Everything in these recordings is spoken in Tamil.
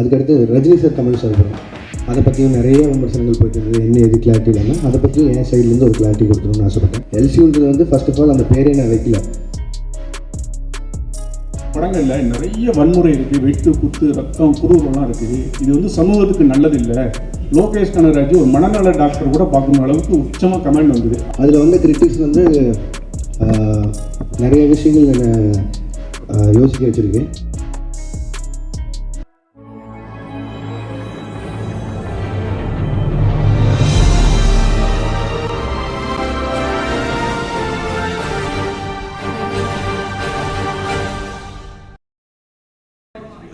அதுக்கடுத்து ரஜினி சார் கமல் சார் படம், அதை பற்றியும் நிறைய விமர்சனங்கள் போயிட்டு இருந்தது. என்ன எது கிளாரிட்டி இல்லாமல் அதை பற்றியும் என் சைட்லேருந்து ஒரு கிளாரிட்டி கொடுக்கணும்னு ஆசைப்பட்டேன். எல்சியூன்றது வந்து ஃபர்ஸ்ட் ஆஃப் ஆல் அந்த பேரே நான் வைக்கல. படங்களில் நிறைய வன்முறை இருக்குது, வெட்டு குத்து ரத்தம் குரூரெல்லாம் இருக்குது. இது வந்து சமூகத்துக்கு நல்லதில்லை. லோகேஷ் கனகராஜ் ஒரு மனநல டாக்டர் கூட பார்க்கணும் அளவுக்கு உச்சமாக கமெண்ட் வந்தது. அதில் வந்து கிரிட்டிக்ஸ் வந்து நிறைய விஷயங்கள் என்னை யோசிக்க வச்சுருக்கேன்.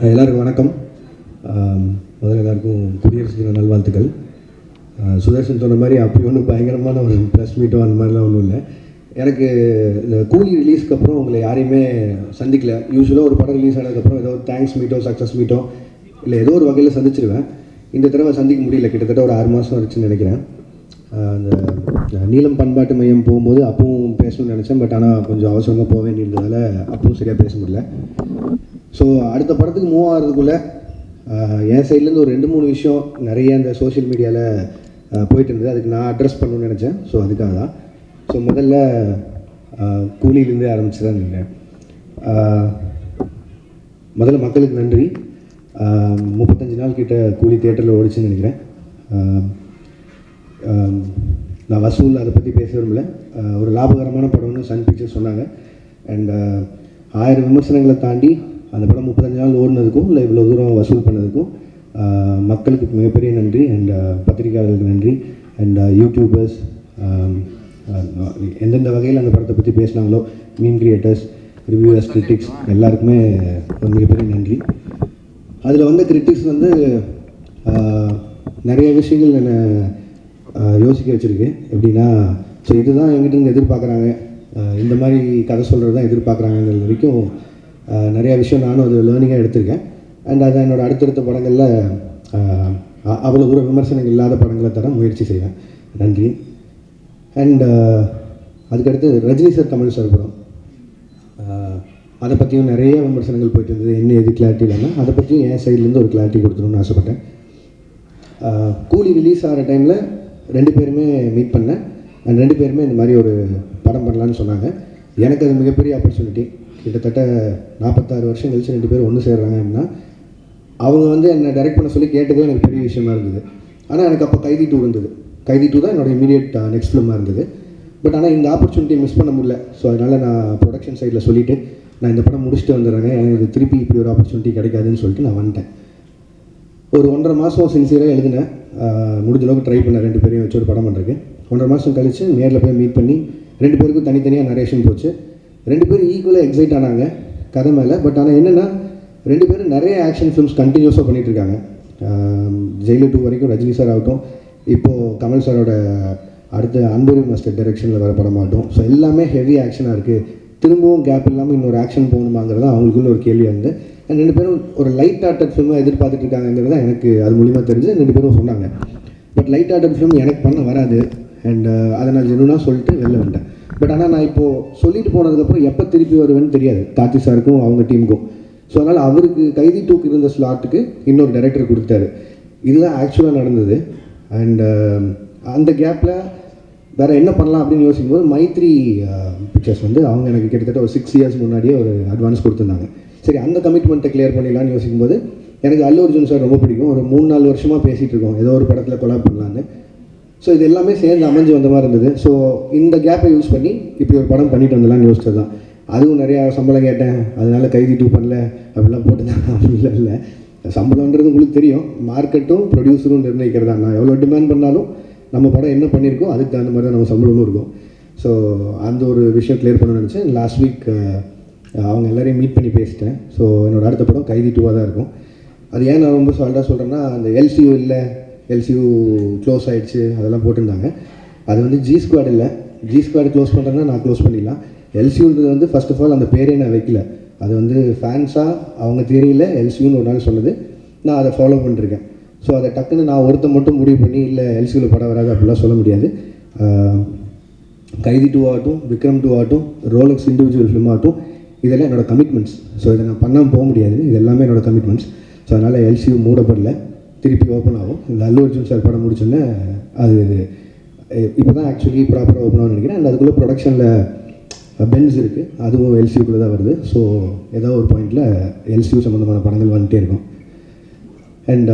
எல்லாருக்கும் வணக்கம். முதல்ல எல்லாருக்கும் குடியரசு தின நல்வாழ்த்துக்கள். சுதர்ஷன் சொன்ன மாதிரி அப்படி ஒன்றும் பயங்கரமான ஒரு ப்ரெஸ் மீட்டோ அந்த மாதிரிலாம் ஒன்றும் இல்லை. எனக்கு இந்த கூலி ரிலீஸ்க்கு அப்புறம் உங்களை யாரையுமே சந்திக்கல. யூஸ்வலாக ஒரு படம் ரிலீஸ் ஆனதுக்கப்புறம் ஏதோ தேங்க்ஸ் மீட்டோ சக்ஸஸ் மீட்டோ இல்லை ஏதோ ஒரு வகையில் சந்திச்சிருவேன். இந்த தடவை சந்திக்க முடியல. கிட்டத்தட்ட ஒரு 6 மாதம் ஆச்சுன்னு நினைக்கிறேன். அந்த நீலம் பண்பாட்டு மையம் போகும்போது அப்பவும் பேசணும்னு நினச்சேன். பட் ஆனால் கொஞ்சம் அவசரமாக போக வேண்டியிருந்ததால் அப்பவும் சரியாக பேச முடியல. ஸோ அடுத்த படத்துக்கு மூவ் ஆகிறதுக்குள்ளே என் சைட்லேருந்து ஒரு 2-3 விஷயம் நிறைய இந்த சோஷியல் மீடியாவில் போயிட்டு இருந்தது. அதுக்கு நான் அட்ரஸ் பண்ணணும்னு நினச்சேன். ஸோ அதுக்காக தான். ஸோ முதல்ல கூலியிலேருந்தே ஆரம்பிச்சுதான் நினைக்கிறேன். முதல்ல மக்களுக்கு நன்றி. 35 நாள் கிட்ட கூலி தியேட்டரில் ஓடிச்சுன்னு நினைக்கிறேன். நான் வசூல் அதை பற்றி பேச விரும்பல. ஒரு லாபகரமான படம்னு சன் பிக்சர்ஸ் சொன்னாங்க. அண்ட் 1000 விமர்சனங்களை தாண்டி அந்த படம் 35 நாள் ஓடினதுக்கும் இல்லை இவ்வளோ தூரம் வசூல் பண்ணதுக்கும் மக்களுக்கு மிகப்பெரிய நன்றி. அண்ட் பத்திரிகையாளர்களுக்கு நன்றி. அண்ட் யூடியூபர்ஸ் எந்தெந்த வகையில் அந்த படத்தை பற்றி பேசினாங்களோ, மீன் கிரியேட்டர்ஸ், ரிவ்யூவர்ஸ், கிரிட்டிக்ஸ் எல்லாருக்குமே ஒரு மிகப்பெரிய நன்றி. அதில் வந்து கிரிட்டிக்ஸ் வந்து நிறைய விஷயங்கள் என்னை யோசிக்க வச்சுருக்கு. எப்படின்னா, ஸோ இதுதான் எங்கிட்ட எதிர்பார்க்குறாங்க, இந்த மாதிரி கதை சொல்கிறது தான் எதிர்பார்க்குறாங்கிறது வரைக்கும் நிறையா விஷயம் நானும் அது லேர்னிங்காக எடுத்திருக்கேன். அண்ட் அதை என்னோடய அடுத்தடுத்த படங்களில் அவ்வளோ தூரம் விமர்சனங்கள் இல்லாத படங்களை தர முயற்சி செய்வேன். நன்றி. அண்ட் அதுக்கடுத்து ரஜினி சார் கமல் சார் படம், அதை பற்றியும் நிறைய விமர்சனங்கள் போயிட்டு இருந்தது. என்ன எது கிளாரிட்டி இல்லாமல் அதை பற்றியும் என் சைட்லேருந்து ஒரு கிளாரிட்டி கொடுக்கணும்னு ஆசைப்பட்டேன். கூலி ரிலீஸ் ஆகிற டைமில் 2 பேருமே மீட் பண்ணேன். அண்ட் 2 பேருமே இந்த மாதிரி ஒரு படம் பண்ணலான்னு சொன்னாங்க. எனக்கு அது மிகப்பெரிய ஆப்பர்ச்சுனிட்டி. கிட்டத்தட்ட 46 வருஷம் கழிச்சு 2 பேரும் ஒன்று சேர்றாங்க அப்படின்னா, அவங்க வந்து என்னை டைரக்ட் பண்ண சொல்லி கேட்டதே எனக்கு பெரிய விஷயமா இருந்தது. ஆனால் எனக்கு அப்போ கைதி 2 இருந்தது. கைதி 2 தான் என்னோட இமீடியட் நெக்ஸ்ட் ஃபிலிமாக இருந்தது. பட் ஆனால் இந்த ஆப்பர்ச்சுனிட்டி மிஸ் பண்ண முடியல. ஸோ அதனால் நான் ப்ரொடக்ஷன் சைடில் சொல்லிவிட்டு நான் இந்த படம் முடிச்சுட்டு வந்துடுறேங்க, எனக்கு திருப்பி இப்படி ஒரு ஆப்பர்ச்சுனிட்டி கிடைக்காதுன்னு சொல்லிட்டு நான் வந்துட்டேன். ஒரு 1.5 மாதம் சின்சியராக எழுதினேன். முடிஞ்ச அளவுக்கு ட்ரை பண்ணேன் 2 பேரையும் வச்சு ஒரு படம் பண்ணுறதுக்கு. 1.5 மாதம் கழித்து நேரில் போய் மீட் பண்ணி 2 பேருக்கும் தனித்தனியாக நரேஷன் போச்சு. 2 பேரும் ஈக்குவலாக எக்ஸைட் ஆனாங்க கதை மேலே. பட் ஆனால் என்னென்னா, 2 பேரும் நிறைய ஆக்ஷன் ஃபிலிம்ஸ் கண்டினியூஸாக பண்ணிகிட்ருக்காங்க. ஜெயிலர் 2 வரைக்கும் ரஜினி சார் ஆகட்டும், இப்போது கமல் சாரோட அடுத்த அன்புரி மாஸ்டர் டைரெக்ஷனில் வர படமாகட்டும். ஸோ எல்லாமே ஹெவி ஆக்ஷனாக இருக்குது. திரும்பவும் கேப் இல்லாமல் இன்னொரு ஆக்ஷன் போகணுமாங்கிறது அவங்களுக்குள்ள ஒரு கேள்வியாக இருந்து, அண்ட் 2 பேரும் ஒரு லைட் ஆர்டட் ஃபிலிமாக எதிர்பார்த்துட்டு இருக்காங்கிறது தான் எனக்கு அது மூலிமா தெரிஞ்சு 2 பேரும் சொன்னாங்க. பட் லைட் ஆர்டட் ஃபிலிம் எனக்கு பண்ண வராது. அண்ட் அதை நான் ஜெனுனாக சொல்லிட்டு வெளில வந்துட்டேன். பட் ஆனால் நான் இப்போது சொல்லிட்டு போனதுக்கப்புறம் எப்போ திருப்பி வருவேன்னு தெரியாது கார்த்தி சாருக்கும் அவங்க டீமுக்கும். ஸோ அதனால் அவருக்கு கைதி 2 இருந்த ஸ்லாட்டுக்கு இன்னொரு டைரக்டர் கொடுத்தாரு. இதுதான் ஆக்சுவலாக நடந்தது. அண்ட் அந்த கேப்பில் வேறு என்ன பண்ணலாம் அப்படின்னு யோசிக்கும்போது மைத்ரி பிக்சர்ஸ் வந்து அவங்க எனக்கு கிட்டத்தட்ட ஒரு 6 இயர்ஸ் முன்னாடியே ஒரு அட்வான்ஸ் கொடுத்துருந்தாங்க. சரி, அந்த கமிட்மெண்ட்டை கிளியர் பண்ணிடலான்னு யோசிக்கும்போது எனக்கு அல்லு அர்ஜுன் சார் ரொம்ப பிடிக்கும். ஒரு 3-4 வருஷமாக பேசிகிட்டு இருக்கோம் ஏதோ ஒரு படத்தில் கொலாப் பண்ணலான்னு. ஸோ இது எல்லாமே சேர்ந்து அமைஞ்சு வந்த மாதிரி இருந்தது. ஸோ இந்த கேப்பை யூஸ் பண்ணி இப்படி ஒரு படம் பண்ணிட்டு வந்தலான்னு யோசிச்சது தான். அதுவும் நிறையா சம்பளம் கேட்டேன், அதனால் கைதி 2 பண்ணல அப்படிலாம் போட்டுதான். அப்படிலாம் இல்லை, சம்பளம்ன்றது உங்களுக்கு தெரியும். மார்க்கெட்டும் ப்ரொடியூசரும் நிர்ணயிக்கிறதா. நான் எவ்வளோ டிமாண்ட் பண்ணாலும் நம்ம படம் என்ன பண்ணியிருக்கோம் அதுக்கு தகுந்த மாதிரி தான் நம்ம சம்பளமும் இருக்கும். ஸோ அந்த ஒரு விஷயம் கிளியர் பண்ண நினச்சேன். லாஸ்ட் வீக் அவங்க எல்லோரையும் மீட் பண்ணி பேசிட்டேன். ஸோ என்னோடய அடுத்த படம் கைதி 2 தான் இருக்கும். அது ஏன் நான் ரொம்ப சால்ட்டாக சொல்கிறேன்னா, அந்த எல்சியூ இல்லை, எல்சியூ க்ளோஸ் ஆகிடுச்சு அதெல்லாம் போட்டிருந்தாங்க. அது வந்து ஜி ஸ்குவாட் இல்லை. ஜி ஸ்குவாட் க்ளோஸ் பண்ணுறேன்னா நான் க்ளோஸ் பண்ணிடலாம். எல்சியூன்றது வந்து ஃபர்ஸ்ட் ஆஃப் ஆல் அந்த பேரே நான் வைக்கல. அது வந்து ஃபேன்ஸாக அவங்க தெரியல எல்சியூன்னு ஒரு நாள் சொன்னது, நான் அதை ஃபாலோ பண்ணிருக்கேன். ஸோ அதை டக்குன்னு நான் ஒருத்தர் மட்டும் முடிவு பண்ணி இல்லை எல்சியூவில் படம் வராது அப்படிலாம் சொல்ல முடியாது. கைதி 2 ஆகட்டும், விக்ரம் 2 ஆகட்டும், ரோலக்ஸ் இண்டிவிஜுவல் ஃபிலிம் ஆகட்டும், இதெல்லாம் என்னோடய கமிட்மெண்ட்ஸ். ஸோ இதை நான் பண்ணாமல் போக முடியாது. இது எல்லாமே என்னோடய கமிட்மெண்ட்ஸ். ஸோ அதனால் எல்சியூ மூடப்படல, திருப்பி ஓப்பன் ஆகும். இந்த அல்லு அர்ஜுன் சார் படம் முடிச்சோன்னே அது இப்போ தான் ஆக்சுவலி ப்ராப்பராக ஓப்பன் ஆகும்னு நினைக்கிறேன். அண்ட் அதுக்குள்ளே ப்ரொடக்ஷனில் பென்ஸ் இருக்குது, அதுவும் எல்சியூக்குள்ளே தான் வருது. ஸோ ஏதோ ஒரு பாயிண்டில் எல்சியூ சம்மந்தமான படங்கள் வந்துகிட்டே இருக்கும். அண்ட்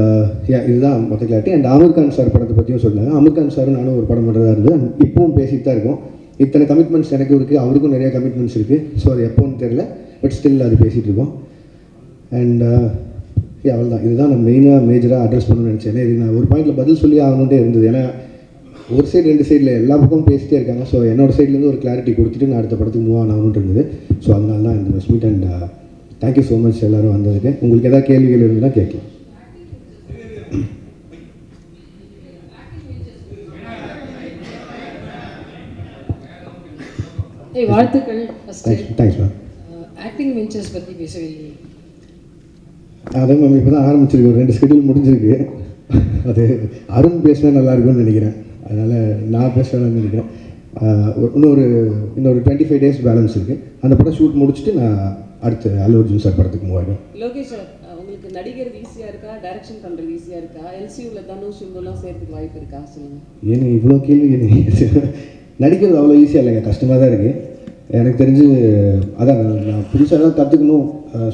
இதுதான் மொத்த clarity. And Aamir Khan sir படத்தை பற்றியும் சொன்னாங்க. அமீர் கான் சார் நானும் ஒரு படம் பண்ணுறதா இருக்குது. அண்ட் இப்போவும் பேசிட்டு தான் இருக்கோம். இத்தனை கமிட்மெண்ட்ஸ் எனக்கு இருக்குது, அவருக்கும் நிறைய கமிட்மெண்ட்ஸ் இருக்குது. ஸோ அது எப்போன்னு தெரில, பட் ஸ்டில் அது பேசிகிட்டு இருக்கோம். அண்ட் அவ்வளோதான். இதுதான் நான் மேஜராக அட்ரஸ் பண்ணணும்னு நினச்சேன். ஏன்னா இது நான் ஒரு பாயிண்டில் பதில் சொல்லி ஆகணுன்ட்டே இருந்தது. ஏன்னா ஒரு சைடு 2 சைடில் எல்லா பக்கமும் பேசிட்டே இருக்காங்க. ஸோ என்னோடய சைட்லேருந்து ஒரு கிளாரிட்டி கொடுத்துட்டு நான் அடுத்த படத்துக்கு மூவ் ஆகணும்னு இருந்தது. ஸோ அதனால தான் இந்த press meet. And thank you so much எல்லோரும் வந்ததுக்கு. உங்களுக்கு எதாவது கேள்விகள் இருந்ததுன்னா கேட்கலாம். வாழ்த்துக்கள். Thanks ma'am. ஆக்டிங் வெஞ்சர்ஸ் பற்றி பேசவில்லை. அதான் மேம் இப்போ தான் ஆரம்பிச்சிருக்கு, ஒரு 2 ஸ்கெடியூல் முடிஞ்சிருக்கு. அது அருண் பேசினா நல்லாயிருக்கும்னு நினைக்கிறேன், அதனால் நான் பேசுகிறேன்னு நினைக்கிறேன். இன்னொரு 25 days பேலன்ஸ் இருக்குது. அந்த படம் ஷூட் முடிச்சுட்டு நான் அடுத்து அல்லு அர்ஜுன் சார் படத்துக்கு மூவ் ஆகிடும். லோகேஷ் சார், உங்களுக்கு நடிகர் ஈஸியாக இருக்கா, டைரக்ஷன் பண்ணுறது ஈஸியாக இருக்கா, எல்சியூவில் தனுஷ் சிம்புலாம் சேர்த்துக்கு வாய்ப்பு இருக்கா சொல்லுங்கள். ஏன்னு இவ்வளோ கேள்வி? நடிக்கிறது அவ்வளோ ஈஸியாக இல்லைங்க, கஷ்டமாக தான் இருக்குது எனக்கு தெரிஞ்சு. அதான் நான் புதுசாக தான் கற்றுக்கணும்,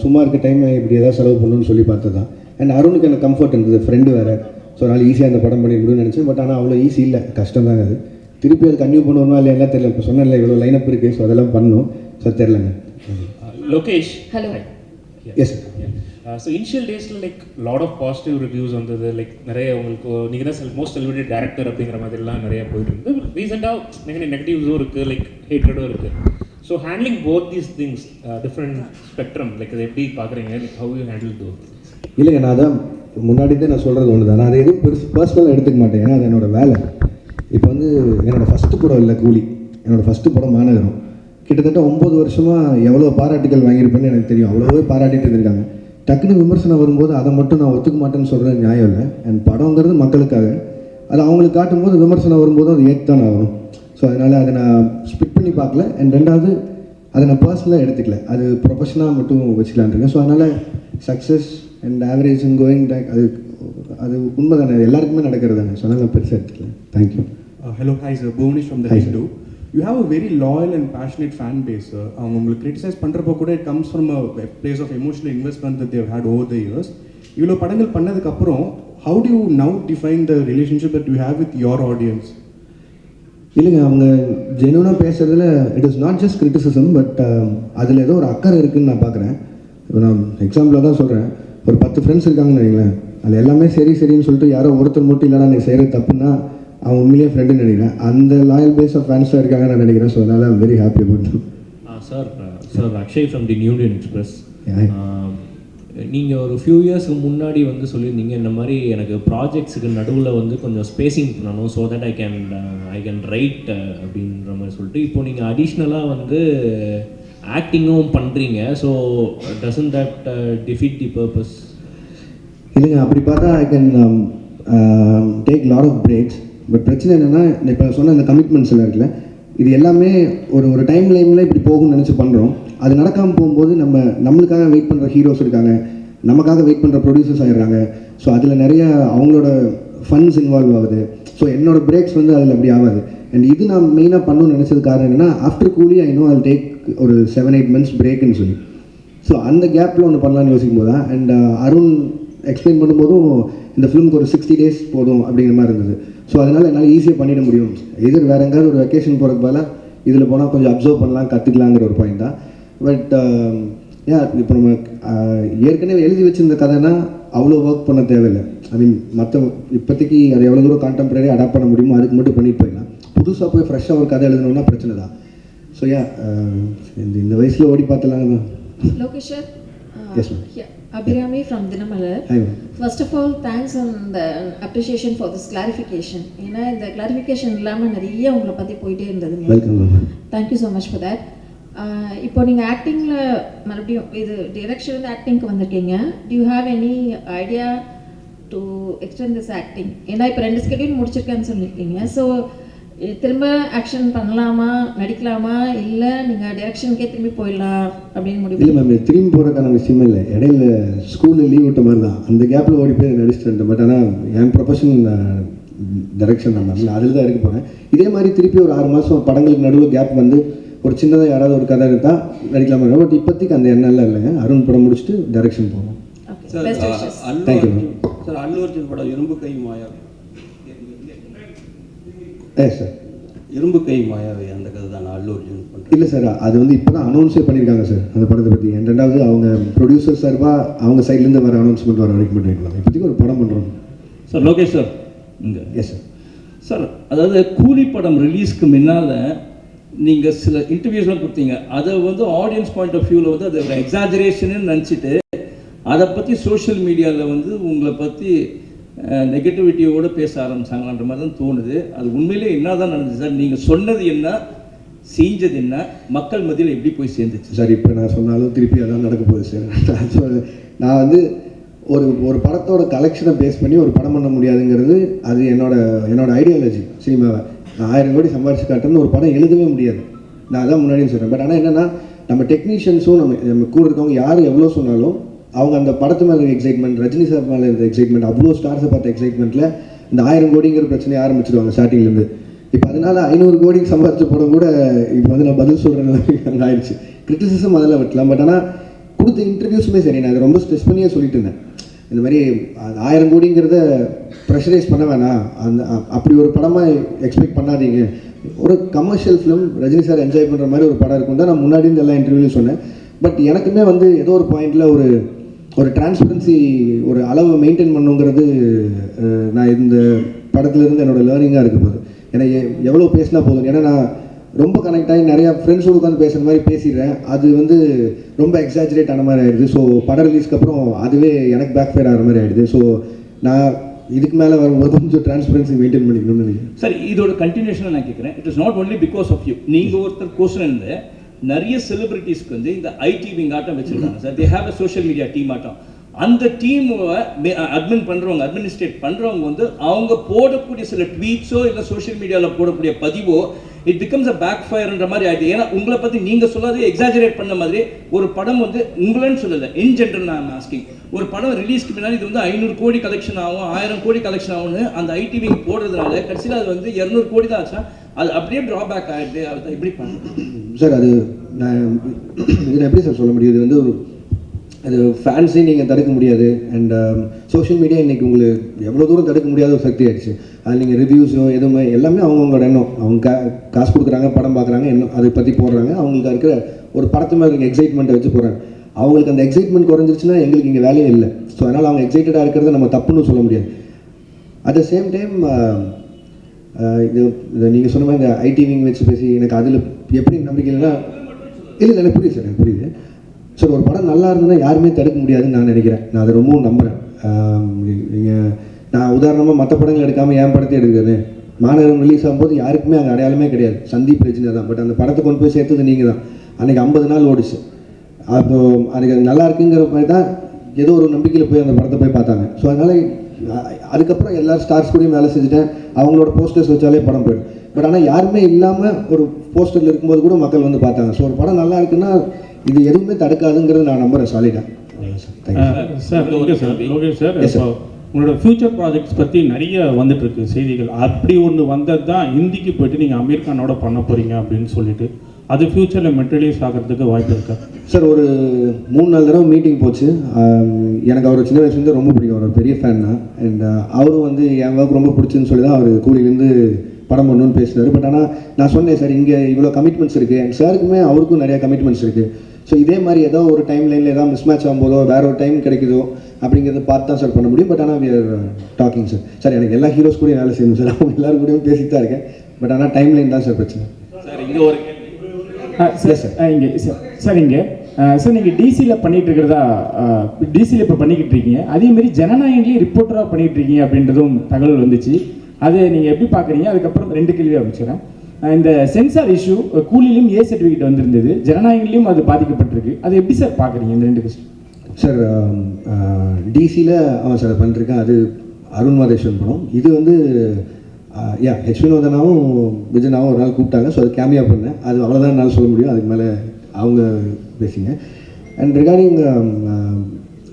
சும்மா இருக்க டைமை இப்படி ஏதாவது செலவு பண்ணணும்னு சொல்லி பார்த்தது தான். அண்ட் அருணுக்கு எனக்கு கம்ஃபர்ட் இருந்தது, ஃப்ரெண்டு வேறு. ஸோ அதனால் ஈஸியாக அந்த படம் பண்ணி முடியும்னு நினச்சேன். பட் ஆனால் அவ்வளோ ஈஸி இல்லை, கஷ்டம் தாங்க அது. திருப்பி அது கன்டினியூ பண்ணுவோமா இல்லை என்ன தெரியல. இப்போ சொன்னேன்ல இவ்வளோ லைனப் இருக்குது, ஸோ அதெல்லாம் பண்ணணும். ஸோ தெரிலங்க. Lokesh. Hello. Yes. So initial daysல like lot of positive reviews வந்தது. லைக் நிறைய உங்களுக்கு நீங்கள் தான் மோஸ்ட் செலிபிரிட்டி டேரக்டர் அப்படிங்கிற மாதிரிலாம் நிறைய போயிட்டு இருந்து. ரீசெண்டாக நிறைய நெகட்டிவ்ஸும் இருக்குது, லைக் ஹேட்ரடும் இருக்குது. So handling both these things different spectrum, like அதை எப்படி பார்க்குறீங்க, like how you handle those? இல்லைங்க, நான் அதான் முன்னாடி தான் நான் சொல்கிறது ஒன்று தான். நான் அதை எதுவும் பர்சனலாக எடுத்துக்க மாட்டேன், ஏன்னா அது என்னோடய வேலை. இப்போ வந்து என்னோடய ஃபஸ்ட்டு படம் இல்லை கூலி, என்னோடய ஃபஸ்ட்டு படம் மாநகரம். கிட்டத்தட்ட 9 வருஷமாக எவ்வளோ பாராட்டுகள் வாங்கியிருப்பேன்னு எனக்கு தெரியும். அவ்வளோவே பாராட்டிட்டு இருந்திருக்காங்க. டக்குன்னு விமர்சனம் வரும்போது அதை மட்டும் நான் ஒத்துக்க மாட்டேன்னு சொல்கிறது நியாயம் இல்லை. அண்ட் படங்கிறது மக்களுக்காக, அது அவங்களுக்கு காட்டும்போது விமர்சனம் வரும்போது அது ஏற்று ஆகணும். ஸோ அதனால் அதை நான் ஸ்பிட் பண்ணி பார்க்கல. அண்ட் ரெண்டாவது அதை நான் பர்சனலாக எடுத்துக்கல, அது ப்ரொஃபஷனாக மட்டும் வச்சுக்கலான் இருக்கேன். ஸோ அதனால் success and average and going back அது உண்மை தானே, எல்லாருக்குமே நடக்கிறது தானே. ஸோ அதனால் நான் பெருசாக எடுத்துக்கல. Thank you. Hello, hi sir. Bhuvanesh from the Hindu. You have a very loyal and passionate fan base, sir. அவங்க உங்களுக்கு கிரிட்டிசைஸ் பண்ணுறப்போ கூட it comes from a place of emotional investment that they have had over the years. இவ்வளோ படங்கள் பண்ணதுக்கப்புறம் how do you now define the relationship that you have with your audience? இல்லைங்க, அவங்க ஜெனுவனாக பேசுகிறதுல it is not just criticism, but அதில் ஏதோ ஒரு அக்கறை இருக்குதுன்னு நான் பார்க்குறேன். இப்போ நான் எக்ஸாம்பிளாக தான் சொல்கிறேன், ஒரு 10 ஃப்ரெண்ட்ஸ் இருக்காங்கன்னு வைங்களேன், அதில் எல்லாமே சரின்னு சொல்லிட்டு யாரோ ஒருத்தர் மட்டும் இல்லைனா நீங்கள் செய்கிறது தப்புன்னா அவன் உண்மையிலேயே ஃப்ரெண்டுன்னு நினைக்கிறேன். அந்த லாயல் பேஸ் ஆஃப் ஃபேன்ஸாக இருக்காங்கன்னு நான் நினைக்கிறேன். ஸோ அதனால் I'm very happy about that. Sir Akshay from the new Indian express. நீங்கள் ஒரு ஃபியூ இயர்ஸ்க்கு முன்னாடி வந்து சொல்லியிருந்தீங்க, இந்த மாதிரி எனக்கு ப்ராஜெக்ட்ஸுக்கு நடுவில் வந்து கொஞ்சம் ஸ்பேசிங் பண்ணணும், so that I can write அப்படின்ற மாதிரி சொல்லிட்டு. இப்போ நீங்கள் அடிஷ்னலாக வந்து ஆக்டிங்கும் பண்ணுறீங்க. So doesn't that defeat the purpose? இல்லைங்க, அப்படி பார்த்தா I can take lot of breaks. But பிரச்சனை என்னென்னா, இப்போ சொன்ன இந்த கமிட்மெண்ட்ஸ் எல்லாம் இருக்குல்ல, இது எல்லாமே ஒரு டைம் லைனில் இப்படி போகும்னு நினச்சி பண்ணுறோம். அது நடக்காமல் போகும்போது நம்மளுக்காக வெயிட் பண்ணுற ஹீரோஸ் இருக்காங்க, நமக்காக வெயிட் பண்ணுற ப்ரொடியூசர்ஸ் ஆகிடுறாங்க. ஸோ அதில் நிறைய அவங்களோட ஃபண்ட்ஸ் இன்வால்வ் ஆகுது. ஸோ என்னோடய பிரேக்ஸ் வந்து அதில் அப்படி ஆகாது. அண்ட் இது நான் மெயினாக பண்ணணும்னு நினச்சது காரணம் என்னென்னா, ஆஃப்டர் கூலி ஐ நோ ஐல் டேக் ஒரு 7-8 months பிரேக்குன்னு சொல்லி. ஸோ அந்த கேப்பில் ஒன்று பண்ணலான்னு யோசிக்கும் போது தான். அண்ட் அருண் எக்ஸ்பிளைன் பண்ணும்போதும் இந்த ஃபிலிமுக்கு ஒரு 60 days போதும் அப்படிங்கிற மாதிரி இருந்தது. ஸோ அதனால் என்னால் ஈஸியாக பண்ணிட முடியும். இது வேறு எங்கேயாவது ஒரு வெக்கேஷன் போகிறதுக்கு பதிலாக இதில் போனால் கொஞ்சம் அப்சர்வ் பண்ணலாம், கற்றுக்கலாங்கிற ஒரு பாயிண்ட் தான். பட் இப்போ நம்ம ஏற்கனவே எழுதி வச்சுருந்த கதைனா அவ்வளோ ஒர்க் பண்ண தேவையில்லை. ஐ மீன் மற்ற இப்போதைக்கு அது எவ்வளோ தூரம் கான்டெம்பரரி அடாப்ட் பண்ண முடியுமோ அதுக்கு மட்டும் பண்ணிட்டு போயிடலாம். புதுசாக போய் ஃப்ரெஷ்ஷாக ஒரு கதை எழுதணும்னா பிரச்சனை தான். ஸோ இந்த வயசில் ஓடி பார்த்தலாங்க தான். Lokesh sir, Yes, ma'am. yeah, Abhirami from Dinamalar. Hi, ma'am. First of all, thanks and appreciation for this clarification. ஏன்னா இந்த கிளாரிஃபிகேஷன் இல்லாமல் நிறைய உங்களை பற்றி போயிட்டே இருந்ததுங்க. Welcome ma'am. Thank you so much for that. இப்போ நீங்கள் ஆக்டிங்கில் மறுபடியும் இது டிரெக்ஷன் ஆக்டிங்க்கு வந்திருக்கீங்க. To you have any idea to extend this acting? ஏன்னா இப்போ 2 ஸ்கெடியூல் முடிச்சிருக்கேன்னு சொல்லியிருக்கீங்க. ஸோ திரும்ப ஆக்ஷன் பண்ணலாமா, நடிக்கலாமா, இல்லை நீங்கள் டைரக்ஷனுக்கே திரும்பி போயிடலாம் அப்படின்னு முடிவு? இல்லை மேம், திரும்பி போகிறதுக்கான விஷயமே இல்லை. இடையில ஸ்கூலில் லீவ் விட்ட மாதிரி தான், அந்த கேப்பில் ஓடி போய் நடிச்சுட்டு. பட் ஆனால் என் ப்ரொஃபஷன் டைரக்ஷன் தான் மேம், அதில் தான் இருக்க போகிறேன். இதே மாதிரி திருப்பி ஒரு 6 மாதம் படங்களுக்கு நடுவில் கேப் வந்து ஒரு சின்னதாக யாராவது ஒரு கதை எடுத்தால் நடிக்கலாமா. பட் இப்போதைக்கு அந்த எண்ணெல்லாம் இல்லைங்க. அருண் படம் முடிச்சுட்டு டைரக்ஷன் போகணும். Thank you ma'am. சார், அல்லு அர்ஜுன் படம் இரும்பு கை மாயா. சார், இரும்பு கை மாயாவை அந்த கதை தான் அல்லு அர்ஜுன் பண்ணுறேன். இல்லை சார், அது வந்து இப்போ தான் அனௌன்ஸே பண்ணியிருக்காங்க சார் அந்த படத்தை பற்றி. ரெண்டாவது அவங்க ப்ரொடியூசர் சார்பாக அவங்க சைட்லேருந்து வர அனௌன்ஸ்மெண்ட் வர வரைக்கும் பண்ணிருக்கலாம். இப்போதைக்கு ஒரு படம் பண்ணுறோம் சார். லோகேஷ் சார் இங்கே. Yes sir. சார், அதாவது கூலி படம் ரிலீஸ்க்கு முன்னால் நீங்கள் சில இன்டர்வியூஸ்லாம் கொடுத்தீங்க. அதை வந்து ஆடியன்ஸ் பாயிண்ட் ஆஃப் வியூவில் வந்து அது ஒரு எக்ஸாஜரேஷன்னு நினச்சிட்டு அதை பற்றி சோஷியல் மீடியாவில் வந்து உங்களை பற்றி நெகட்டிவிட்டியோடு பேச ஆரம்பிச்சாங்களான்ற மாதிரி தான் தோணுது. அது உண்மையிலே என்ன தான் நடந்துச்சு சார்? நீங்கள் சொன்னது என்ன, செஞ்சது என்ன, மக்கள் மத்தியில் எப்படி போய் சேர்ந்துச்சு சார்? இப்போ நான் சொன்னாலும் திருப்பி அதான் நடக்க போகுது சார். நான் வந்து ஒரு படத்தோட கலெக்ஷனை பேஸ் பண்ணி ஒரு படம் பண்ண முடியாதுங்கிறது அது என்னோட ஐடியாலஜி. சினிமாவை நான் 1000 கோடி சம்பாரிச்சு காட்டுறேன்னு ஒரு படம் எழுதவே முடியாது. நான் அதான் முன்னாடியும் சொல்கிறேன். பட் ஆனால் என்னென்னா, நம்ம டெக்னீஷியன்ஸும் நம்ம கூட இருக்கவங்க யார் எவ்வளோ சொன்னாலும் அவங்க அந்த படத்து மேலே இருக்க எக்ஸைட்மெண்ட், ரஜினி சார் மேலே இருக்க எக்ஸைட்மெண்ட், அவ்வளோ ஸ்டார்ஸை பார்த்த எக்ஸைட்மெண்ட்டில் இந்த 1000 கோடிங்கிற பிரச்சனையை ஆரம்பிச்சிடுவாங்க ஸ்டார்டிங்லேருந்து. இப்போ அதனால் 500 கோடிக்கு சம்பாரிச்ச படம் கூட இப்போ வந்து நான் பதில் சொல்கிறேன் அங்கே ஆயிடுச்சு. கிரிட்டிசிசம் அதெல்லாம் விட்டலாம். பட் ஆனால் கொடுத்த இன்டர்வியூஸுமே சரி, நான் அதை ரொம்ப ஸ்ட்ரெஸ் பண்ணியே சொல்லிட்டு இருந்தேன். இந்த மாதிரி 1000 கோடிங்கிறத ப்ரெஷரைஸ் பண்ண வேணாம், அப்படி ஒரு படமாக எக்ஸ்பெக்ட் பண்ணாதீங்க. ஒரு commercial film Rajini sir enjoy பண்ணுற மாதிரி ஒரு படம் இருக்கும் தான் நான் முன்னாடி இருந்து எல்லா இன்டர்வியூலையும் சொன்னேன். பட் எனக்குமே வந்து ஏதோ ஒரு பாயிண்டில் ஒரு டிரான்ஸ்பரன்சி, ஒரு அளவை மெயின்டைன் பண்ணுங்கிறது நான் இந்த படத்துலேருந்து என்னோடய லேர்னிங்காக இருக்க போகுது. ஏன்னா எவ்வளோ பேசினா போதும். ஏன்னா நான் ரொம்ப கனெக்ட் ஆகி நிறையா ஃப்ரெண்ட்ஸோடு உட்காந்து பேசுகிற மாதிரி பேசிடுறேன். அது வந்து ரொம்ப எக்ஸாஜரேட் ஆன மாதிரி ஆகிடுது. ஸோ படம் ரிலீஸ்க்கு அப்புறம் அதுவே எனக்கு பேக் ஃபயர் ஆகிற மாதிரி ஆகிடுது. ஸோ நான் இதுக்கு மேலே வரும்போது கொஞ்சம் டிரான்ஸ்பரன்சி மெயின்டைன் பண்ணிக்கணும்னு நினைக்கிறேன். சார், இதோட கண்டினியூஷனாக நான் கேட்குறேன். It is not only because of you. நீங்கள் ஒருத்தர் கோர்ஸ் இருந்து நிறைய செலிபிரிட்டிஸ்க்கு வந்து இந்த ஐடி விங் ஆட்டம் வச்சுருக்காங்க சார். They have a social media team ஆட்டம். அந்த டீமை அட்மினிஸ்ட்ரேட் பண்ணுறவங்க வந்து அவங்க போடக்கூடிய சில ட்வீட்ஸோ இல்லை சோஷியல் மீடியாவில் போடக்கூடிய பதிவோ இட் பிகம்ஸ் அ பேக் ஃபயர்ன்ற மாதிரி ஆகிடுது. ஏன்னா உங்களை பற்றி நீங்கள் சொல்லாதே எக்ஸாஜரேட் பண்ண மாதிரி ஒரு படம் வந்து உங்களன்னு சொல்லலை, இன் ஜென்ரல் நான் ஆஸ்கிங். ஒரு படம் ரிலீஸ்க்கு முன்னாடி இது வந்து 500 கோடி கலெக்ஷன் ஆகும், 1000 கோடி கலெக்ஷன் ஆகும்னு அந்த ஐடி விங் போடுறதுனால கடைசியில் அது வந்து 200 கோடி தான் ஆச்சா, அது அப்படியே ட்ராபேக் ஆகிடுது. அதை எப்படி பண்ணுறது சார்? அது நான் இதில் எப்படி சார் சொல்ல முடியும்? இது வந்து அது ஃபேன்ஸையும் நீங்கள் தடுக்க முடியாது. அண்ட் சோஷியல் மீடியா இன்றைக்கி உங்களுக்கு எவ்வளோ தூரம் தடுக்க முடியாத ஒரு சக்தி ஆகிடுச்சு. அதில் நீங்கள் ரிவ்யூஸோ எதுவுமே எல்லாமே அவங்களோட எண்ணம். அவங்க காசு கொடுக்குறாங்க, படம் பார்க்குறாங்க, எண்ணம் அதை பற்றி போடுறாங்க. அவங்களுக்கு இருக்கிற ஒரு படத்து மேலே இருக்க எக்ஸைட்மெண்ட்டை வச்சு போகிறாங்க. அவங்களுக்கு அந்த எக்ஸைட்மெண்ட் குறைஞ்சிருச்சுன்னா எங்களுக்கு இங்கே வேலையே இல்லை. ஸோ அதனால் அவங்க எக்ஸைட்டடாக இருக்கிறத நம்ம தப்புன்னு சொல்ல முடியாது. அட் த சேம் டைம் இது நீங்கள் சொன்ன மாதிரி இந்த ஐடி விங் வச்சு பேசி எனக்கு அதில் எப்படி நம்பிக்கை இல்லைன்னா, இல்லை எனக்கு புரியுது சார், எனக்கு புரியுது சார். ஒரு படம் நல்லா இருந்ததுன்னா யாருமே தடுக்க முடியாதுன்னு நான் நினைக்கிறேன். நான் அதை ரொம்பவும் நம்புகிறேன். நீங்கள் நான் உதாரணமாக மற்ற படங்கள் எடுக்காமல் என் படத்தை எடுக்கிறது. மாநகரம் ரிலீஸ் ஆகும்போது யாருக்குமே அங்கே அடையாளமே கிடையாது, சந்தீப் ரஜினி தான். பட் அந்த படத்தை கொண்டு போய் சேர்த்தது நீங்கள் தான். அன்றைக்கி 50 நாள் ஓடிச்சு. அப்போது அதுக்கு நல்லா இருக்குங்கிற மாதிரி தான் ஏதோ ஒரு நம்பிக்கையில் போய் அந்த படத்தை போய் பார்த்தாங்க. ஸோ அதனால் அதுக்கப்புறம் எல்லாரும் ஸ்டார்ஸ் கூடயும் வேலை செஞ்சுட்டேன். அவங்களோட போஸ்டர்ஸ் வச்சாலே படம் போயிடும். பட் ஆனால் யாருமே இல்லாமல் ஒரு போஸ்டரில் இருக்கும்போது கூட மக்கள் வந்து பார்த்தாங்க. ஸோ ஒரு படம் நல்லா இருக்குன்னா இது எதுவுமே தடுக்காதுங்கிறது நான் நம்புகிறேன் சாலிடாக. சார் லோகேஷ் சார், இப்போ உங்களோட ஃபியூச்சர் ப்ராஜெக்ட்ஸ் பற்றி நிறைய வந்துட்டுருக்கு செய்திகள். அப்படி ஒன்று வந்தது தான் ஹிந்திக்கு போய்ட்டு நீங்கள் அமீர் கானோட பண்ண போகிறீங்க அப்படின்னு சொல்லிட்டு, அது ஃப்யூச்சரில் மெட்டீரியலைஸ் ஆகிறதுக்கு வாய்ப்பு இருக்கா சார்? ஒரு 3-4 தடவை மீட்டிங் போச்சு. எனக்கு அவர் சின்ன வயசுலேருந்து ரொம்ப பிடிக்கும், அவர் பெரிய ஃபேன் தான். அண்ட் அவரும் வந்து என் ஒர்க் ரொம்ப பிடிச்சுன்னு சொல்லி தான் அவர் கூலிலேருந்து படம் பண்ணணும்னு பேசினார். பட் ஆனால் நான் சொன்னேன் சார், இங்கே இவ்வளோ கமிட்மெண்ட்ஸ் இருக்குது. அண்ட் சாருக்குமே அவருக்கும் நிறையா கமிட்மெண்ட்ஸ் இருக்குது. ஸோ இதே மாதிரி ஏதோ ஒரு டைம் லைனில் ஏதாவது மிஸ் மேட்ச் ஆகும்போதோ வேறு ஒரு டைம் கிடைக்குதோ அப்படிங்கிறத பார்த்து தான் சார் பண்ண முடியும். பட் ஆனால் we are talking sir. Sir எனக்கு எல்லா ஹீரோஸ் கூடயும் வேலை செய்யணும் சார், அவங்க எல்லாரும் கூடயும் பேசிட்டு தான் இருக்கேன். பட் ஆனால் டைம் லைன் தான் சார் பிரச்சனை. சார் இங்கே ஒரு சார் இங்கே சார் நீங்கள் டிசியில் பண்ணிகிட்டு இருக்கிறதா, டிசியில் இப்போ பண்ணிக்கிட்டு இருக்கீங்க. அதேமாரி ஜனநாயகன்லேயும் ரிப்போர்ட்டராக பண்ணிகிட்டு இருக்கீங்க அப்படின்றதும் தகவல் வந்துச்சு. அதை நீங்கள் எப்படி பார்க்குறீங்க? அதுக்கப்புறம் 2 கேள்வி ஆரம்பிச்சுக்கிறேன். இந்த சென்சார் இஷ்யூ கூலிலையும் ஏ சர்டிஃபிகேட் வந்திருந்தது, ஜனநாயகன்லையும் அது பாதிக்கப்பட்டிருக்கு. அது எப்படி சார் பார்க்குறீங்க இந்த 2 கொஸ்டின்? சார் டிசியில் அவன் சார் பண்ணிருக்கேன். அது அருண் மாதேஸ்வரன் படம். இது வந்து ஹெச் வினோதனாவும் விஜயனாவும் ஒரு நாள் கூப்பிட்டாங்க. ஸோ அது கேமியா பண்ணேன். அது அவ்வளோதான் என்னால் சொல்ல முடியும். அதுக்கு மேலே அவங்க பேசிங்க. அண்ட் ரிகார்டிங்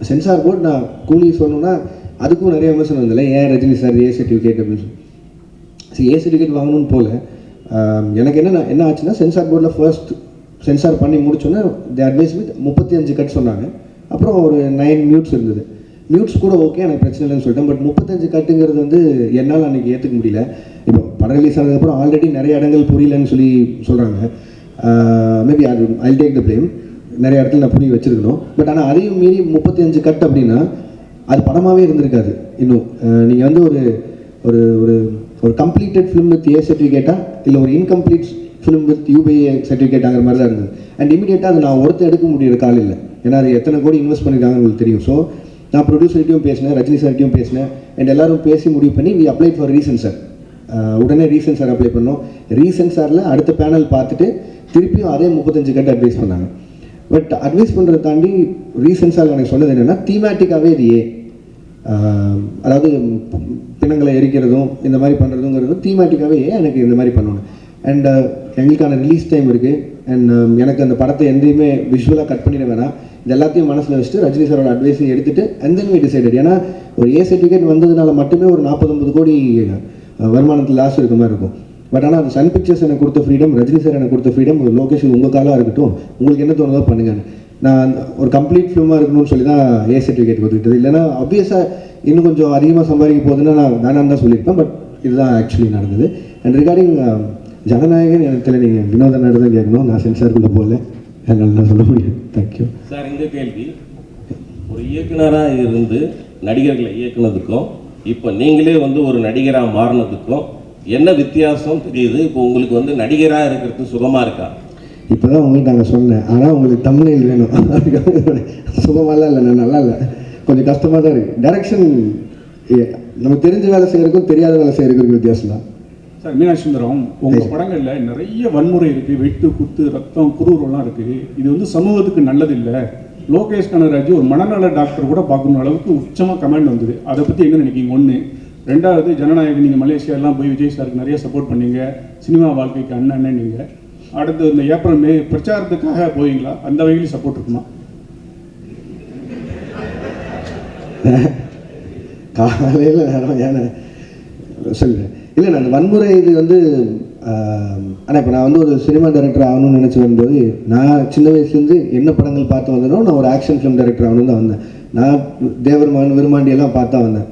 சென்சார் போர்ட், நான் கூலி சொல்லணுன்னா அதுக்கும் நிறைய விமர்சனம் வந்தில்ல. ஏன் ரஜினி சார் ஏ சர்டிஃபிகேட் அப்படின்னு சொல்லி. சரி, ஏ சர்டிஃபிகேட் வாங்கணும்னு போல எனக்கு என்ன ஆச்சுன்னா, சென்சார் போர்டில் ஃபர்ஸ்ட் சென்சார் பண்ணி முடிச்சோன்னே தி அட்வைஸ் வித் 35 கட் சொன்னாங்க. அப்புறம் ஒரு 9 மியூட்ஸ் இருந்தது. மியூட்ஸ் கூட ஓகே, எனக்கு பிரச்சனை இல்லைன்னு சொல்லிட்டேன். பட் 35 கட்டுங்கிறது வந்து என்னால் அன்றைக்கி ஏற்றுக்க முடியல. இப்போ படம் ரிலீஸ் ஆனதுக்கப்புறம் ஆல்ரெடி நிறைய இடங்கள் புரியலன்னு சொல்கிறாங்க. மேபி அது ஐல் டேக் த பிளேம். நிறைய இடத்துல நான் புரிய வச்சுருக்கணும். பட் ஆனால் அதையும் மீறி 35 கட் அப்படின்னா அது படமாகவே இருந்திருக்காது. இன்னும் நீங்கள் வந்து ஒரு ஒரு ஒரு ஒரு கம்ப்ளீட்டட் ஃபிலிம் வித் ஏ சர்டிஃபிகேட்டாக இல்லை ஒரு இன்கம்ப்ளீட் ஃபிலிம் வித் யூபிஏ சர்டிஃபிகேட்டாங்கிற மாதிரி தான் இருந்தது. அண்ட் இமீடியட்டாக அது நான் ஒருத்தர் எடுக்க முடியிற கால் இல்லை. ஏன்னா அது எத்தனை கோடி இன்வெஸ்ட் பண்ணியிருக்காங்கன்னு உங்களுக்கு தெரியும். ஸோ நான் ப்ரொடியூசர்கிட்டையும் பேசினேன், ரஜினி சார்கிட்டையும் பேசினேன். அண்ட் எல்லோரும் பேசி முடிவு பண்ணி வி அப்ளை ஃபார் ரீசென்சார். உடனே ரீசென்சார் அப்ளை பண்ணோம். ரீசென்சாரில் அடுத்த பேனல் பார்த்துட்டு திருப்பியும் அதே 35 கட்டு அட்வைஸ் பண்ணாங்க. பட் அட்வைஸ் பண்ணுறதை தாண்டி ரீசென்சார் எனக்கு சொன்னது என்னென்னா, தீமேட்டிக்காகவே இது அதாவது பிணங்களை எரிக்கிறதும் இந்த மாதிரி பண்ணுறதுங்கிறதும் தீமேட்டிக்காகவே எனக்கு இந்த மாதிரி பண்ணணும். அண்ட் எங்களுக்கான ரிலீஸ் டைம் இருக்குது. அண்ட் எனக்கு அந்த படத்தை எந்தையுமே விஷுவலாக கட் பண்ணிட வேணாம். இது எல்லாத்தையும் மனசில் வச்சுட்டு ரஜினி சாரோட அட்வைஸையும் எடுத்துகிட்டு அண்ட் தென் வி டிசைடட். ஏன்னா ஒரு ஏ சர்டிஃபிகேட் வந்ததுனால மட்டுமே ஒரு 40-50 கோடி வருமானத்தில் லாஸ் இருக்க மாதிரி இருக்கும். பட் ஆனால் அது சன் பிக்சர்ஸ் எனக்கு கொடுத்த ஃப்ரீடம், ரஜினி சார் எனக்கு கொடுத்த ஃப்ரீடம், லோகேஷ் உங்கள் காலாக இருக்கட்டும், உங்களுக்கு என்ன தோணுதோ பண்ணுங்கன்னு. நான் ஒரு கம்ப்ளீட் ஃபிலிமாக இருக்கணும்னு சொல்லி தான் ஏ சர்டிஃபிகேட் கொடுத்துக்கிட்டது. இல்லைனா ஆப்வியஸாக இன்னும் கொஞ்சம் அதிகமாக சம்பாதிக்க போகுதுன்னா நான் வேணான்னு தான் சொல்லியிருப்பேன். பட் இதுதான் ஆக்சுவலி நடந்தது. அண்ட் ரிகார்டிங் ஜனநாயகன் எனக்கு தெரியல, நீங்கள் வினோத நாடு தான் கேட்கணும். நான் சென்சாருக்குள்ளே போகல, என்னால் நான் சொல்ல முடியும். Thank you sir. இந்த கேள்வி, ஒரு இயக்குனராக இருந்து நடிகர்களை இயக்குனதுக்கும் இப்போ நீங்களே வந்து ஒரு நடிகராக மாறினதுக்கும் என்ன வித்தியாசம் தெரியுது? இப்போ உங்களுக்கு வந்து நடிகராக இருக்கிறது சுகமாக இருக்கா? இப்போ தான் உங்களுக்கு நாங்கள் சொன்னேன். ஆனால் உங்களுக்கு தமிழில் வேணும். சுகமாலாம் இல்லை, நான் நல்லா இல்லை, கொஞ்சம் கஷ்டமாக தான் இருக்குது. டைரக்ஷன் நமக்கு தெரிஞ்ச வேலை செய்கிறதுக்கும் தெரியாத வேலை செய்கிறதுக்கும் வித்தியாசம் தான். சார், மீனாட்சி சுந்தரம், உங்கள் படங்களில் நிறைய வன்முறை இருக்குது, வெட்டு குத்து ரத்தம் குரூரெல்லாம் இருக்குது. இது வந்து சமூகத்துக்கு நல்லதில்லை. லோகேஷ் கனகராஜ் ஒரு மனநல டாக்டர் கூட பார்க்கணும் அளவுக்கு உச்சமாக கமெண்ட் வந்தது. அதை பற்றி என்ன நினைக்கிங்க? ஒன்று. ரெண்டாவது, ஜனநாயகம், நீங்கள் மலேசியாலாம் போய் விஜய் சாருக்கு நிறைய சப்போர்ட் பண்ணீங்க, சினிமா வாழ்க்கைக்கு அண்ணன் நீங்கள். அடுத்து இந்த ஏப்ரல் மே பிரச்சாரத்துக்காக போவீங்களா? அந்த வகையிலும் சப்போர்ட் இருக்குமா? காலையில் நேரம் ஏன்னா சொல்லுங்கள். இல்லை, நான் அந்த வன்முறை இது வந்து ஆனால் இப்போ நான் வந்து ஒரு சினிமா டைரக்டர் ஆகணும்னு நினச்சி வரும்போது, நான் சின்ன வயசுலேருந்து என்ன படங்கள் பார்த்து வந்தனோ நான் ஒரு ஆக்ஷன் ஃபிலிம் டைரக்டர் ஆகணும்னு தான் வந்தேன். நான் தேவர் மகன் விருமாண்டியெல்லாம் பார்த்தா வந்தேன்.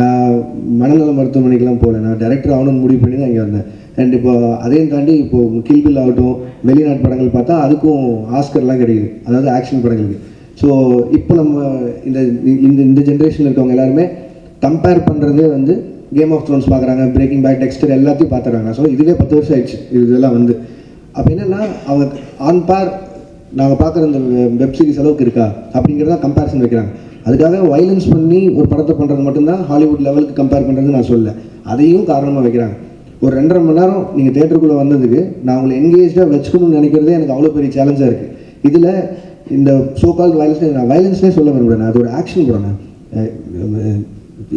நான் மனநல மருத்துவமனைக்கெலாம் போகல, நான் டைரக்டர் ஆகணும்னு முடிவு பண்ணி தான் இங்கே வந்தேன். அண்ட் இப்போ அதையும் தாண்டி இப்போது கில்பில் ஆகட்டும், வெளிநாட்டு படங்கள் பார்த்தா அதுக்கும் ஆஸ்கர்லாம் கிடைக்குது, அதாவது ஆக்ஷன் படங்களுக்கு. ஸோ இப்போ நம்ம இந்த இந்த ஜென்ரேஷனில் இருக்கவங்க எல்லாருமே கம்பேர் பண்ணுறதே வந்து கேம் ஆஃப் த்ரோன்ஸ் பார்க்குறாங்க, பிரேக்கிங் பேட், டெக்ஸ்டர் எல்லாத்தையும் பார்த்துறாங்க. ஸோ இதுவே 10 வருஷம் ஆயிடுச்சு இதெல்லாம் வந்து. அப்போ என்னென்னா அவங்க ஆன் பார் நாங்கள் பார்க்குற இந்த வெப் சீரிஸ் அளவுக்கு இருக்கா அப்படிங்கிறத கம்பேரிசன் வைக்கிறாங்க. அதுக்காக வைலன்ஸ் பண்ணி ஒரு படத்தை பண்ணுறது மட்டும்தான் ஹாலிவுட் லெவலுக்கு கம்பேர் பண்ணுறது நான் சொல்ல, அதையும் காரணமாக வைக்கிறாங்க. ஒரு 2.5 மணி நேரம் நீங்கள் தேட்டருக்குள்ளே வந்ததுக்கு நான் உங்களை என்கேஜாக வச்சுக்கணும்னு நினைக்கிறதே எனக்கு அவ்வளோ பெரிய சேலஞ்சாக இருக்குது. இதில் இந்த சோகால் வயலன்ஸ், நான் வயலன்ஸ்னே சொல்ல விரும்புகிறேன், அது ஒரு ஆக்ஷன் படம். நான்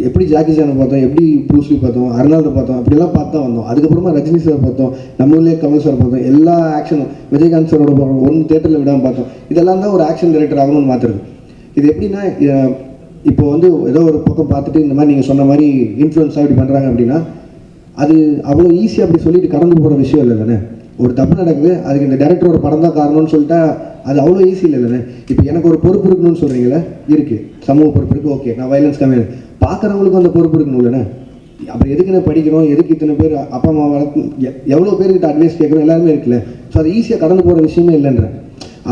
எப்படி ஜாக்கி சானை பார்த்தோம், எப்படி ப்ரூஸ்லி பார்த்தோம், அர்னால்டோ பார்த்தோம், அப்படிலாம் பார்த்தா வந்தோம். அதுக்கப்புறமா ரஜினி சார் பார்த்தோம், நம்மளே கமல் சார் பார்த்தோம், எல்லா ஆக்ஷனும் விஜயகாந்த் சாரோட பார்த்தோம், ஒன்று தேட்டரில் விடாமல் பார்த்தோம். இதெல்லாம் தான் ஒரு ஆக்ஷன் டைரக்டர் ஆகணும்னு மாற்றுறது. இது எப்படின்னா, இப்போ வந்து ஏதோ ஒரு பக்கம் பார்த்துட்டு இந்த மாதிரி நீங்கள் சொன்ன மாதிரி இன்ஃப்ளூயன்ஸாக இப்படி பண்ணுறாங்க அப்படின்னா, அது அவ்வளோ ஈஸியாக அப்படி சொல்லிட்டு கடந்து போகிற விஷயம் இல்லை தானே. ஒரு தப்பு நடக்குது, அதுக்கு இந்த டேரக்டரோட படம் தான் காரணம்னு சொல்லிட்டா அது அவ்வளோ ஈஸி இல்லை தானே. இப்போ எனக்கு ஒரு பொறுப்பு இருக்கணும்னு சொல்கிறீங்களே, இருக்குது, சமூக பொறுப்பு இருக்குது, ஓகே, நான் வயலன்ஸ் கம்மியாக பார்க்குறவங்களுக்கும் அந்த பொறுப்பு இருக்கணும் இல்லைண்ணே. அப்புறம் எதுக்கு நான் படிக்கிறோம், எதுக்கு இத்தனை பேர் அப்பா அம்மா வளர்த்து எவ்வளோ பேர்கிட்ட அட்வைஸ் கேட்குறோம், எல்லாருமே இருக்குல்ல. ஸோ அது ஈஸியாக கடந்து போகிற விஷயமே இல்லைன்ற.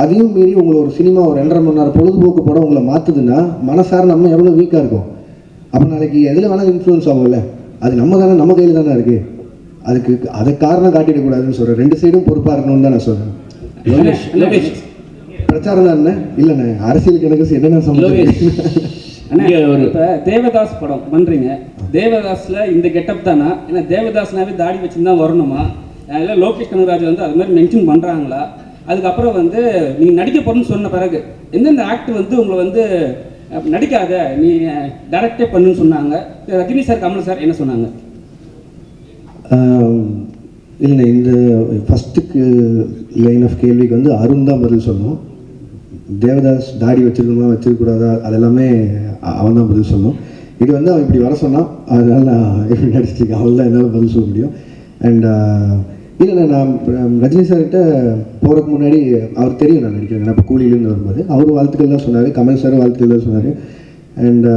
அதையும் மீறி உங்களை ஒரு சினிமா ஒரு 2.5 மணி நேரம் பொழுதுபோக்கு படம் உங்களை மாற்றுதுன்னா மனசார நம்ம எவ்வளோ வீக்காக இருக்கும். அப்போ நாளைக்கு எதில் வேணாலும் இன்ஃப்ளூயன்ஸ் ஆகும்ல, அது நம்ம தானே, நம்ம கையில் தானே இருக்குது. அதுக்கு அதை காரணம் காட்டிடக்கூடாதுன்னு சொல்கிறேன். 2 சைடும் பொறுப்பாக இருக்கணும்னு தான் நான் சொல்கிறேன். பிரச்சாரம் தான் இல்லைண்ணே, அரசியலுக்கு எனக்கு என்னென்ன சம்பந்தம். இப்போ தேவதாஸ் படம் பண்ணுறீங்க, தேவதாஸில் இந்த கெட்டப் தானா? ஏன்னா தேவதாஸ்னாவே தாடி வச்சுன்னு தான் வரணுமா? அதில் லோகேஷ் கனகராஜ் வந்து அது மாதிரி மென்ஷன் பண்ணுறாங்களா? அதுக்கப்புறம் வந்து நீங்கள் நடிக்க போகிறேன்னு சொன்ன பிறகு எந்தெந்த ஆக்டர் வந்து உங்களை வந்து நடிக்காத, நீ டைரக்டே பண்ணுன்னு சொன்னாங்க? ரஜினி சார், கமல் சார் என்ன சொன்னாங்க? இல்லைண்ணே, இந்த ஃபஸ்ட்டுக்கு லைன் ஆஃப் கேள்விக்கு வந்து அருண் தான் பதில் சொல்லணும். தேவதாஸ் தாடி வச்சிருக்கணுமா வச்சிருக்கூடாதா அதெல்லாமே அவன் தான் பதில் சொல்லணும். இது வந்து அவன் இப்படி வர சொன்னான், அதனால நான் எப்படி நடிச்சிருக்கேன், அவள் தான் என்னால் பதில் சொல்ல முடியும். அண்ட் இல்லைண்ணா, நான் ரஜினி சார்கிட்ட போகிறதுக்கு முன்னாடி அவர் தெரியும் நான் நடிக்கிறேன். நான் இப்போ கூலியிலேருந்து வரும்போது அவர் வாழ்த்துக்கள் தான் சொன்னார், கமல் சார் வாழ்த்துக்கள் தான் சொன்னார். அண்ட்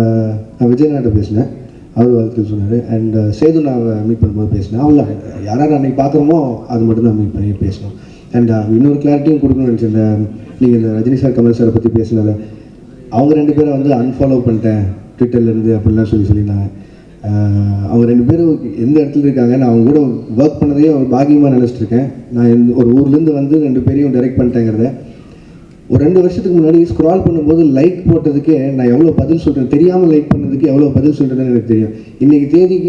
நான் விஜயநாட்ட பேசினேன், அவர் வாழ்த்துக்கள் சொன்னார். அண்ட் சேது நான் மீட் பண்ணும்போது பேசினேன். அவங்க யாராவது அன்றைக்கி பார்க்குறோமோ அது மட்டும்தான் மீட் பண்ணி பேசணும். அண்ட் இன்னொரு கிளாரிட்டியும் கொடுக்கணும்னு நினச்சேன். நீங்கள் இந்த ரஜினி சார் கமல் சாரை பற்றி பேசினதை அவங்க 2 பேரை வந்து அன்ஃபாலோ பண்ணிட்டேன் ட்விட்டர்லேருந்து அப்படிலாம் சொல்லி நான் அவங்க 2 பேரும் எந்த இடத்துல இருக்காங்க, நான் அவங்க கூட ஒர்க் பண்ணதையே ஒரு பாக்கியமாக நினச்சிட்டு இருக்கேன். நான் ஒரு ஊர்லேருந்து வந்து 2 பேரையும் டைரக்ட் பண்ணிட்டேங்கிறத ஒரு 2 வருஷத்துக்கு முன்னாடி ஸ்க்ரால் பண்ணும்போது லைக் போட்டதுக்கே நான் எவ்வளோ பதில் சொல்கிறேன், தெரியாமல் லைக் பண்ணதுக்கு எவ்வளோ பதில் சொல்கிறேன்னு எனக்கு தெரியும். இன்றைக்கி தேதிக்கு